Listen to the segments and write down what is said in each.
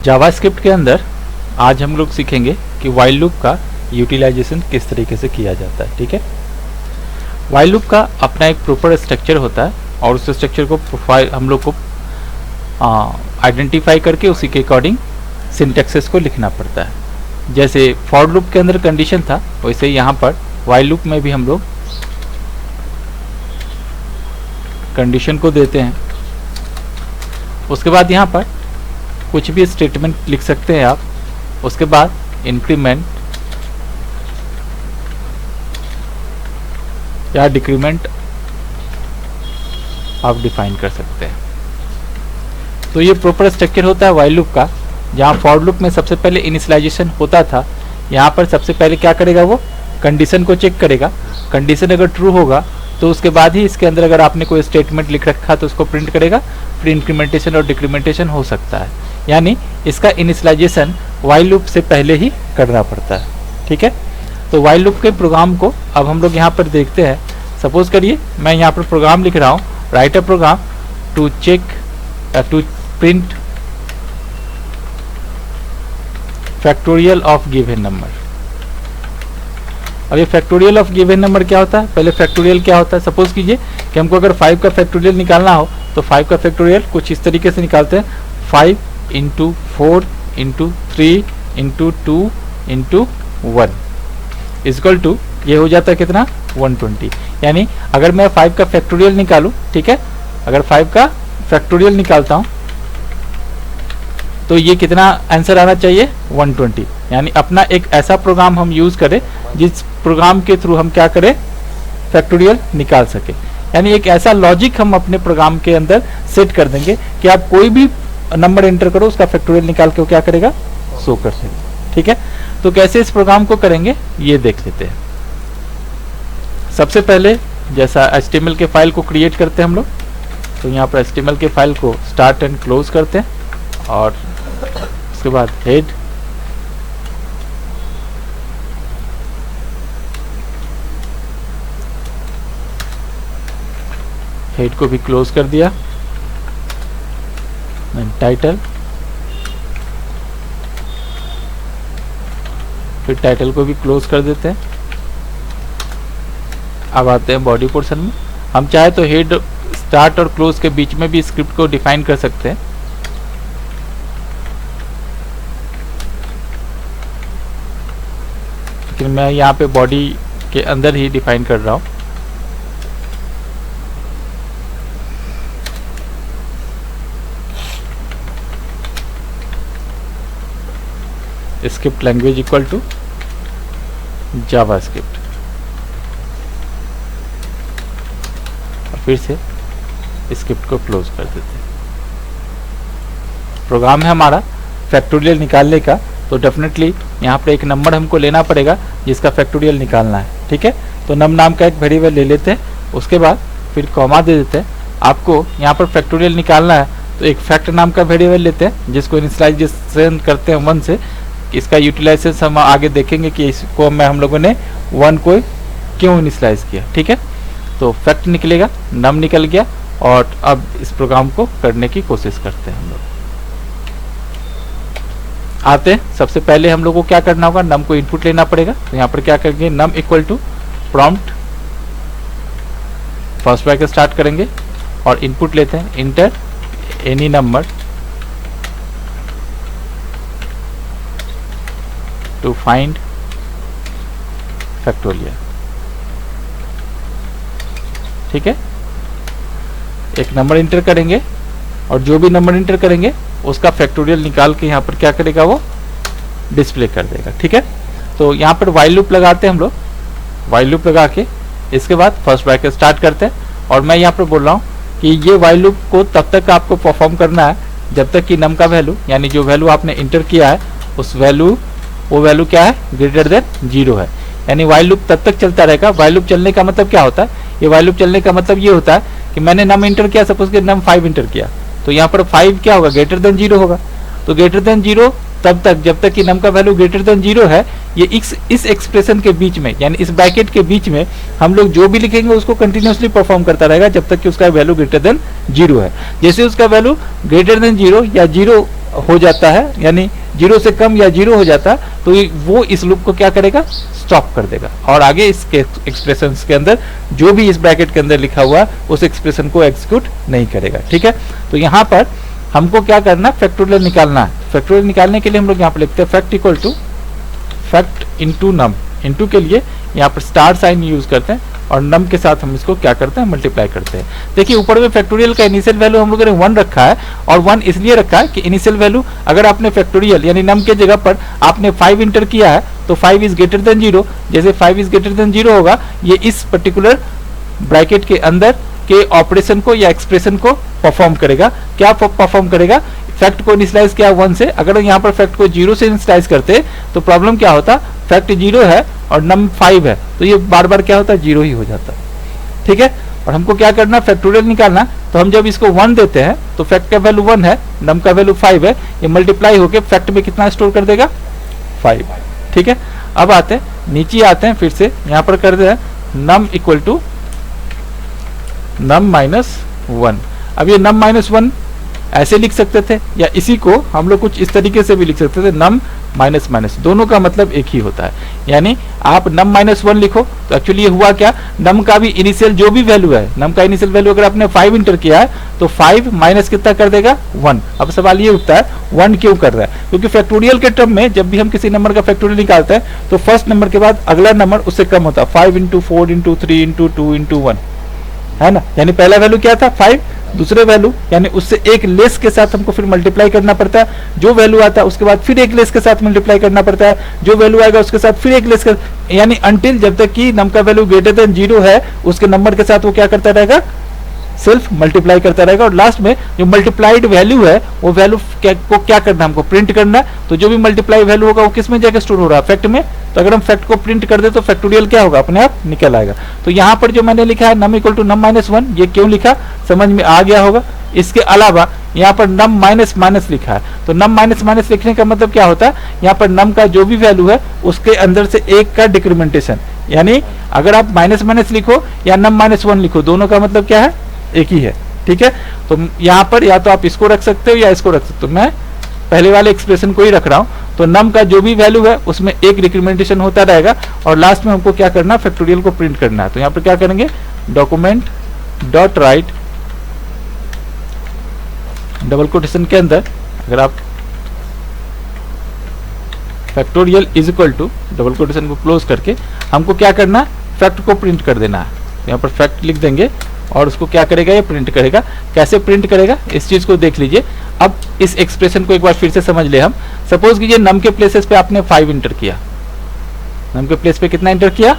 JavaScript के अंदर आज हम लोग सीखेंगे कि व्हाइल लूप का यूटिलाइजेशन किस तरीके से किया जाता है। ठीक है, व्हाइल लूप का अपना एक प्रॉपर स्ट्रक्चर होता है और उस स्ट्रक्चर को प्रोफाइल हम लोग को आइडेंटिफाई करके उसी के अकॉर्डिंग सिंटैक्सेस को लिखना पड़ता है। जैसे फॉर लूप के अंदर कंडीशन था, वैसे यहाँ पर व्हाइल लूप में भी हम लोग कंडीशन को देते हैं। उसके बाद यहाँ पर कुछ भी स्टेटमेंट लिख सकते हैं आप। उसके बाद इंक्रीमेंट या डिक्रीमेंट आप डिफाइन कर सकते हैं। तो ये प्रॉपर स्ट्रक्चर होता है व्हाइल लूप का। जहाँ फॉर लूप में सबसे पहले इनिशियलाइजेशन होता था, यहाँ पर सबसे पहले क्या करेगा, वो कंडीशन को चेक करेगा। कंडीशन अगर ट्रू होगा तो उसके बाद ही इसके अंदर अगर आपने कोई स्टेटमेंट लिख रखा तो उसको प्रिंट करेगा। फिर इंक्रीमेंटेशन और डिक्रीमेंटेशन हो सकता है, यानी इसका इनिशियलाइजेशन व्हाइल लूप से पहले ही करना पड़ता है। ठीक है, तो व्हाइल लूप के प्रोग्राम को अब हम लोग यहाँ पर देखते हैं। सपोज करिए मैं यहाँ पर प्रोग्राम लिख रहा हूँ, write a program to check to print factorial of given number. अब ये फैक्टोरियल ऑफ गिवन नंबर क्या होता है, पहले फैक्टोरियल क्या होता है। सपोज कीजिए कि हमको अगर 5 का फैक्टोरियल निकालना हो तो 5 का फैक्टोरियल कुछ इस तरीके से निकालते हैं, 5 into 4 into 3 into 2 into 1 is equal to ये हो जाता है कितना, 120। यानी अगर मैं 5 का फैक्टोरियल निकालूं, ठीक है, अगर 5 का फैक्टोरियल निकालता हूं तो ये कितना आंसर आना चाहिए, 120। यानी अपना एक ऐसा प्रोग्राम हम यूज करें जिस प्रोग्राम के थ्रू हम क्या करें, फैक्टोरियल निकाल सके। यानी एक ऐसा लॉजिक हम अपने प्रोग्राम के अंदर सेट कर देंगे कि आप कोई भी नंबर एंटर करो उसका फैक्टोरियल निकाल के वो क्या करेगा, शो कर सके। ठीक है, तो कैसे इस प्रोग्राम को करेंगे ये देख लेते हैं। सबसे पहले जैसा HTML के फाइल को क्रिएट करते हैं हम लोग, तो यहाँ पर HTML के फाइल को स्टार्ट एंड क्लोज करते हैं और उसके बाद हेड को भी क्लोज कर दिया, टाइटल, फिर टाइटल को भी क्लोज कर देते हैं। अब आते हैं बॉडी पोर्शन में। हम चाहे तो हेड, स्टार्ट और क्लोज के बीच में भी स्क्रिप्ट को डिफाइन कर सकते हैं। लेकिन मैं यहाँ पे बॉडी के अंदर ही डिफाइन कर रहा हूँ। Script language equal to JavaScript, और फिर से स्क्रिप्ट को क्लोज कर देते हैं। प्रोग्राम है हमारा फैक्टोरियल निकालने का, तो डेफिनेटली यहाँ पर एक नंबर हमको लेना पड़ेगा जिसका फैक्टोरियल निकालना है। ठीक है, तो नम नाम का एक वेरिएबल ले लेते हैं, उसके बाद फिर कॉमा दे देते हैं। आपको यहाँ पर फैक्टोरियल निकालना है तो एक फैक्ट नाम का वेरिएबल लेते हैं जिसको इनिशियलाइजेशन करते हैं 1 से। इसका यूटिलाइजेशन हम आगे देखेंगे कि इसको हम लोगों ने 1 को क्यों इनिशियलाइज किया। ठीक है, तो फैक्ट निकलेगा, नम निकल गया, और अब इस प्रोग्राम को करने की कोशिश करते हैं हम लोग। आते हैं, सबसे पहले हम लोग को क्या करना होगा, नम को इनपुट लेना पड़ेगा। तो यहाँ पर क्या करेंगे, num equal to prompt, first bracket start करेंगे और इनपुट लेते हैं, enter any number to find factorial. ठीक है, एक नंबर इंटर करेंगे और जो भी नंबर इंटर करेंगे उसका फैक्टोरियल निकाल के यहाँ पर क्या करेगा, वो डिस्प्ले कर देगा। ठीक है, तो यहाँ पर व्हाइल लूप लगाते हैं हम लोग। व्हाइल लूप लगा के इसके बाद फर्स्ट ब्रैकेट स्टार्ट करते हैं, और मैं यहाँ पर बोल रहा हूँ कि ये व्हाइल लूप को तब तक आपको परफॉर्म करना है जब तक कि नम का वैल्यू, यानी जो वैल्यू आपने इंटर किया है उस वो वैल्यू क्या है, ग्रेटर देन 0 है। यानी व्हाइल लूप तब तक चलता रहेगा। व्हाइल लूप चलने का मतलब क्या होता है, ये व्हाइल लूप चलने का मतलब ये होता है कि मैंने नम इंटर किया, सपोज कि नम 5 इंटर किया, तो यहाँ पर 5 क्या होगा, ग्रेटर देन 0 होगा। तो ग्रेटर देन 0 तब तक जब तक कि नम का वैल्यू ग्रेटर देन 0 है, ये इस एक्सप्रेशन के बीच में, यानी इस ब्रैकेट के बीच में हम लोग जो भी लिखेंगे उसको कंटिन्यूसली परफॉर्म करता रहेगा जब तक कि उसका वैल्यू ग्रेटर देन 0 है। जैसे उसका वैल्यू ग्रेटर देन 0 या 0 हो जाता है, यानी 0 से कम या 0 हो जाता है, तो वो इस लूप को क्या करेगा, स्टॉप कर देगा और आगे इसके एक्सप्रेशन के अंदर जो भी इस ब्रैकेट के अंदर लिखा हुआ उस एक्सप्रेशन को एग्जीक्यूट नहीं करेगा। ठीक है, तो यहाँ पर हमको क्या करना, फैक्टोरियल निकालना है। फैक्टोरियल निकालने के लिए हम लोग यहाँ पर लिखते हैं fact equal to fact into num. Into के लिए यहाँ पर स्टार साइन यूज करते हैं और नम के साथ हम इसको क्या करते हैं, मल्टीप्लाई करते हैं। देखिए ऊपर में फैक्टोरियल का इनिशियल वैल्यू हम लोगों ने 1 रखा है और 1 इसलिए रखा है कि इनिशियल वैल्यू अगर आपने फैक्टोरियल यानी नम के जगह पर आपने 5 इंटर किया है तो 5 इज ग्रेटर देन 0। जैसे 5 इज ग्रेटर देन 0 होगा, ये इस पर्टिकुलर ब्रैकेट के अंदर के ऑपरेशन को या एक्सप्रेशन को परफॉर्म करेगा। क्या परफॉर्म करेगा, फैक्ट को इनिशियलाइज किया 1 से, अगर यहाँ पर फैक्ट को 0 से इनिशियलाइज करते तो प्रॉब्लम क्या होता, फैक्ट 0 है और नम 5 है तो ये बार बार क्या होता है, 0 ही हो जाता है। ठीक है, और हमको क्या करना, फैक्टोरियल निकालना, तो हम जब इसको 1 देते हैं तो फैक्ट का वैल्यू 1 है, नम का वैल्यू 5 है, ये मल्टीप्लाई होकर फैक्ट में कितना स्टोर कर देगा, 5। ठीक है, अब आते हैं नीचे आते हैं, फिर से यहाँ पर कर दे हैं num equal to num minus 1। अब ये नम माइनस 1 ऐसे लिख सकते थे या इसी को हम लोग कुछ इस तरीके से भी लिख सकते थे, नम माइनस माइनस, दोनों का मतलब एक ही होता है। यानी आप नम माइनस 1 लिखो तो एक्चुअली ये हुआ क्या, नम का भी इनिशियल जो भी वैल्यू है, नम का इनिशियल वैल्यू अगर आपने 5 इंटर किया है तो 5 माइनस कितना कर देगा, 1। अब सवाल ये उठता है 1 क्यों कर रहा है, क्योंकि फैक्टोरियल के टर्म में जब भी हम किसी नंबर का फैक्टोरियल निकालते हैं तो फर्स्ट नंबर के बाद अगला नंबर उससे कम होता है, 5 इंटू 4 इंटू 3 इंटू 2 इंटू 1, है ना। यानी पहला वैल्यू क्या था, 5, दूसरे वैल्यू यानी उससे एक लेस के साथ हमको फिर मल्टीप्लाई करना पड़ता है, जो वैल्यू आता है उसके बाद फिर एक लेस के साथ मल्टीप्लाई करना पड़ता है, जो वैल्यू आएगा उसके साथ फिर एक लेस कर, यानी अंटिल जब तक कि नम का वैल्यू ग्रेटर देन 0 है उसके नंबर के साथ वो क्या करता रहेगा, सेल्फ मल्टीप्लाई करता रहेगा। और लास्ट में जो मल्टीप्लाइड वैल्यू है वो वैल्यू को क्या करना, हमको प्रिंट करना है। तो जो भी मल्टीप्लाई वैल्यू होगा वो किस में जाकर स्टोर हो रहा है, फैक्ट में। तो अगर हम फैक्ट को प्रिंट कर दे तो फैक्टोरियल क्या होगा, अपने आप निकल आएगा। तो यहाँ पर जो मैंने लिखा है num equal to num minus 1, ये क्यों लिखा समझ में आ गया होगा। इसके अलावा यहाँ पर नम माइनस माइनस लिखा है, तो नम माइनस माइनस लिखने का मतलब क्या होता है, यहाँ पर नम का जो भी वैल्यू है उसके अंदर से एक का डिक्रीमेंटेशन, यानी अगर आप माइनस माइनस लिखो या नम माइनस 1 लिखो, दोनों का मतलब क्या है, एक ही है। ठीक है, तो यहाँ पर या तो आप इसको रख सकते हो या इसको रख सकते हो, मैं पहले वाले एक्सप्रेशन को ही रख रहा हूँ। तो नम का जो भी वैल्यू है उसमें एक डिक्रीमेंटेशन होता रहेगा और लास्ट में हमको क्या करना, फैक्टोरियल को प्रिंट करना है। तो यहाँ पर क्या करेंगे, document dot write double quotation के अंदर अगर आप factorial is equal to double quotation को क्लोज करके हमको क्या करना, फैक्ट को प्रिंट कर देना है। यहाँ पर फैक्ट लिख देंगे और उसको क्या करेगा, ये प्रिंट करेगा। कैसे प्रिंट करेगा इस चीज को देख लीजिए। अब इस एक्सप्रेशन को एक बार फिर से समझ ले हम। सपोज कीजिए नम के प्लेसेस पे आपने 5 इंटर किया, नम के प्लेस पे कितना इंटर किया,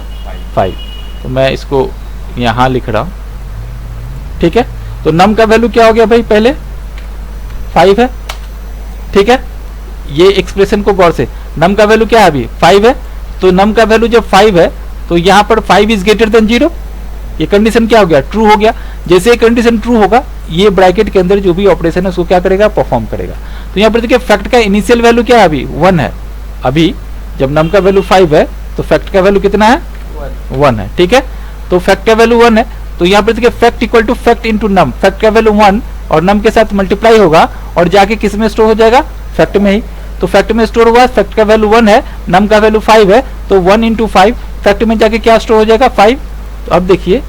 5। तो मैं इसको यहां लिख रहा हूं, ठीक है। तो नम का वैल्यू क्या हो गया भाई, पहले 5 है, ठीक है। ये एक्सप्रेशन को गौर से, नम का वैल्यू क्या है अभी 5 है, तो नम का वैल्यू जब 5 है तो यहां पर 5 इज ग्रेटर देन 0, ये कंडीशन क्या हो गया, ट्रू हो गया। जैसे ये कंडीशन ट्रू होगा, ये ब्रैकेट के अंदर जो भी ऑपरेशन है उसको क्या करेगा, परफॉर्म करेगा। तो यहाँ पर देखिए फैक्ट का इनिशियल वैल्यू क्या है, अभी 1 है। अभी जब नम का वैल्यू 5 है तो फैक्ट का वैल्यू कितना है, 1 है, ठीक है। तो फैक्ट का वैल्यू 1 है, तो यहाँ पर देखिए fact equal to fact into num, fact का वैल्यू 1 और नम के साथ मल्टीप्लाई होगा और जाके किस में स्टोर हो जाएगा, फैक्ट में ही। तो फैक्ट में स्टोर हुआ, फैक्ट का वैल्यू 1 है, नम का वैल्यू 5 है, तो 1 इंटू 5 फैक्ट में जाके क्या स्टोर हो जाएगा, 5। तो अब देखिए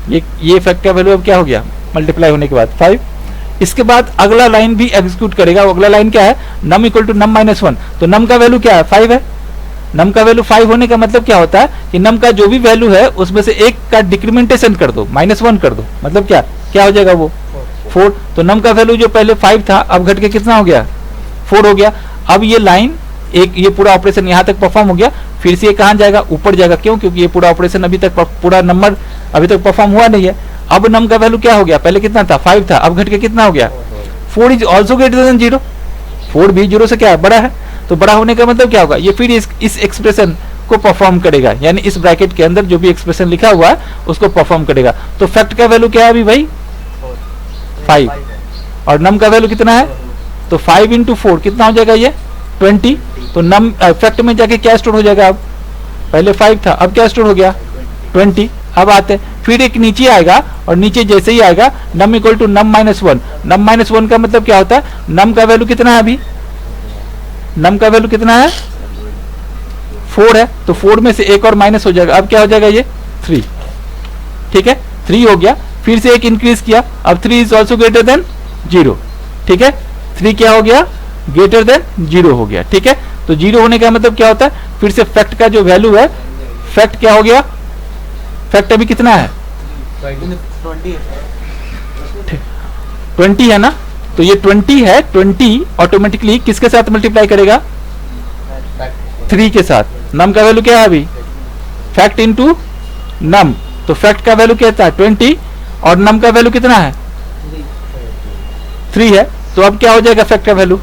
ये फैक्ट का वैल्यू अब क्या हो गया, मल्टीप्लाई होने के बाद 5। इसके बाद अगला लाइन भी एग्जीक्यूट करेगा। अगला लाइन क्या है, num equal to num minus 1, तो नम का वैल्यू क्या है, 5 है। नम का वैल्यू 5 होने का मतलब क्या होता है कि नम का जो भी वैल्यू है उसमें से एक का डिक्रीमेंटेशन कर दो, -1 कर दो, मतलब क्या हो जाएगा वो 4। तो नम का वैल्यू जो पहले 5 था अब घट के कितना हो गया, 4 हो गया। अब ये लाइन एक, ये पूरा ऑपरेशन यहाँ तक परफॉर्म हो गया, फिर से ये कहाँ जाएगा, ऊपर जाएगा। क्यों, क्योंकि ये पूरा ऑपरेशन अभी तक पूरा नंबर अभी तक परफॉर्म हुआ नहीं है। अब नम का वैल्यू क्या हो गया, पहले कितना था, 5 था, अब घट के कितना हो गया, 4 इज ऑल्सो ग्रेटर देन 0। 4 भी 0 से क्या है, बड़ा है। तो बड़ा होने का मतलब क्या होगा, ये फिर इस एक्सप्रेशन को परफॉर्म करेगा, यानी इस ब्रैकेट के अंदर जो भी एक्सप्रेशन लिखा हुआ है उसको परफॉर्म करेगा। तो फैक्ट का वैल्यू क्या है अभी भाई, 5, और नम का वैल्यू कितना है, तो 5 इंटू 4 कितना हो जाएगा, ये 20। तो नम फैक्ट में जाके क्या स्टोर हो जाएगा, अब पहले 5 था, अब क्या स्टोर हो गया, 20। अब आते हैं, फिर एक नीचे आएगा और नीचे जैसे ही आएगा num equal to num minus one. Num minus one का मतलब क्या होता है, नम का वैल्यू कितना है, अभी नम का वैल्यू कितना है 4 है, तो 4 में से एक और माइनस हो जाएगा, अब क्या हो जाएगा ये 3, ठीक है 3 हो गया। फिर से एक इंक्रीज किया, अब 3 इज ऑल्सो ग्रेटर देन 0, ठीक है 3 क्या हो गया, ग्रेटर देन 0 हो गया, ठीक है। तो 0 होने का मतलब क्या होता है, फिर से फैक्ट का जो वैल्यू है, फैक्ट क्या हो गया, फैक्ट अभी कितना है 20 है ना, तो ये 20 है, 20 ऑटोमेटिकली किसके साथ मल्टीप्लाई करेगा, 3 के साथ। नम का वैल्यू क्या है अभी, फैक्ट इनटू नम, तो फैक्ट का वैल्यू क्या है 20 और नम का वैल्यू कितना है 3 है, तो अब क्या हो जाएगा फैक्ट का वैल्यू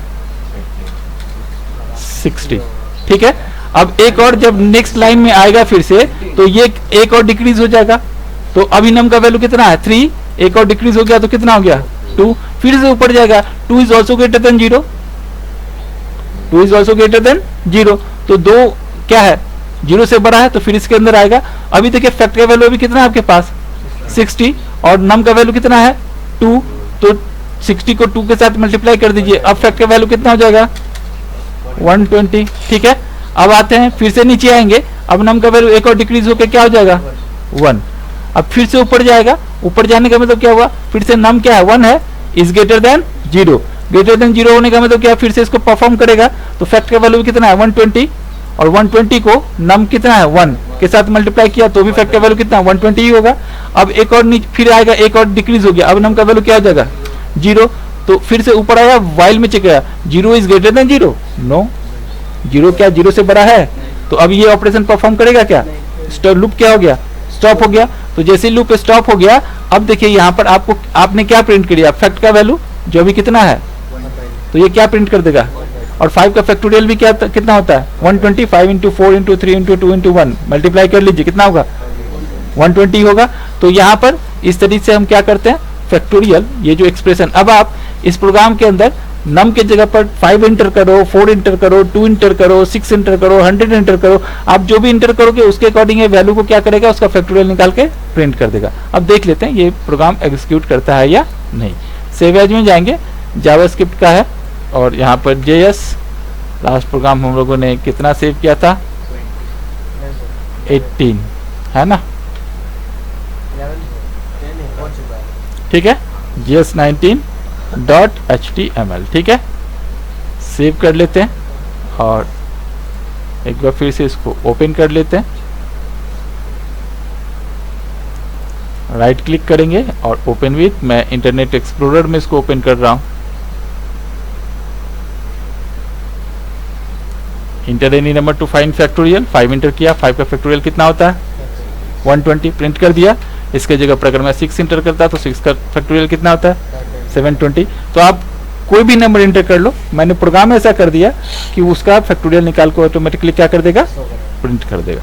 60, ठीक है। अब एक और जब नेक्स्ट लाइन में आएगा फिर से, तो ये एक और डिक्रीज हो जाएगा, तो अभी नम का वैल्यू कितना है 3, एक और डिक्रीज हो गया तो कितना हो गया 2, फिर से ऊपर जाएगा 2 is also greater than 0, 2 is also greater than 0, तो 2 क्या है 0 से बड़ा है, तो फिर इसके अंदर आएगा। अभी देखिए फैक्ट का वैल्यू अभी कितना है आपके पास 60 और नम का वैल्यू कितना है 2, तो 60 को 2 के साथ मल्टीप्लाई कर दीजिए, अब फैक्ट का वैल्यू कितना हो जाएगा 120, ठीक है। अब आते हैं फिर से नीचे आएंगे, अब नम का वैल्यू एक और डिक्रीज होकर क्या हो जाएगा 1, अब फिर से ऊपर जाएगा, ऊपर जाने का मतलब क्या हुआ, फिर से नम क्या है 1 है, is greater than 0, greater than 0 होने का मतलब क्या, फिर से इसको परफॉर्म करेगा, तो फैक्ट का वैल्यू कितना है 120 और 120 को नम कितना है 1 के साथ मल्टीप्लाई किया तो भी फैक्ट का वैल्यू कितना 120 ही होगा। अब एक और फिर आएगा, एक और डिक्रीज हो गया, अब नम का वैल्यू क्या हो जाएगा 0, तो फिर से ऊपर आया, वाइल में चेक किया 0 इज ग्रेटर देन 0, नो 0 क्या 0 से बड़ा है, तो अब ये ऑपरेशन परफॉर्म करेगा क्या, लूप क्या हो गया स्टॉप हो गया। तो जैसे लूप स्टॉप हो गया, अब देखिए यहाँ पर आपको आपने क्या प्रिंट किया, फैक्ट का वैल्यू जो अभी कितना है, तो ये क्या प्रिंट कर देगा, और 5 का फैक्टोरियल भी क्या कितना होता है 125 into 4 into 3 into 2 into 1 multiply कर लीजिए कितना होगा 120 होगा। तो यहाँ पर इस तरीके से हम क्या करते हैं फैक्टोरियल, ये जो एक्सप्रेशन, अब आप इस प्रोग्राम के अंदर नम के जगह पर 5 इंटर करो, 4 इंटर करो, 2 इंटर करो, 6 इंटर करो, 100 इंटर करो, आप जो भी इंटर करोगे उसके अकॉर्डिंग ये वैल्यू को क्या करेगा, उसका फैक्टोरियल निकाल के प्रिंट कर देगा। अब देख लेते हैं ये प्रोग्राम एग्जीक्यूट करता है या नहीं। सेव एज में जाएंगे, जावास्क्रिप्ट का है, और यहाँ पर JS, लास्ट प्रोग्राम हम लोगों ने कितना सेव किया था 18 है ना, ठीक है JS19.html, ठीक है सेव कर लेते हैं और एक बार फिर से इसको ओपन कर लेते हैं, राइट क्लिक करेंगे और ओपन विथ, मैं इंटरनेट एक्सप्लोरर में इसको ओपन कर रहा हूं। Inter any number to find factorial, 5 inter किया, 5 का फैक्टोरियल कितना होता है 120, प्रिंट कर दिया। इसके जगह पर अगर मैं 6 इंटर करता तो 6 का फैक्टोरियल कितना होता है 720। तो आप कोई भी नंबर इंटर कर लो, मैंने प्रोग्राम ऐसा कर दिया कि उसका फैक्टोरियल निकाल को ऑटोमेटिकली क्या कर देगा प्रिंट कर देगा।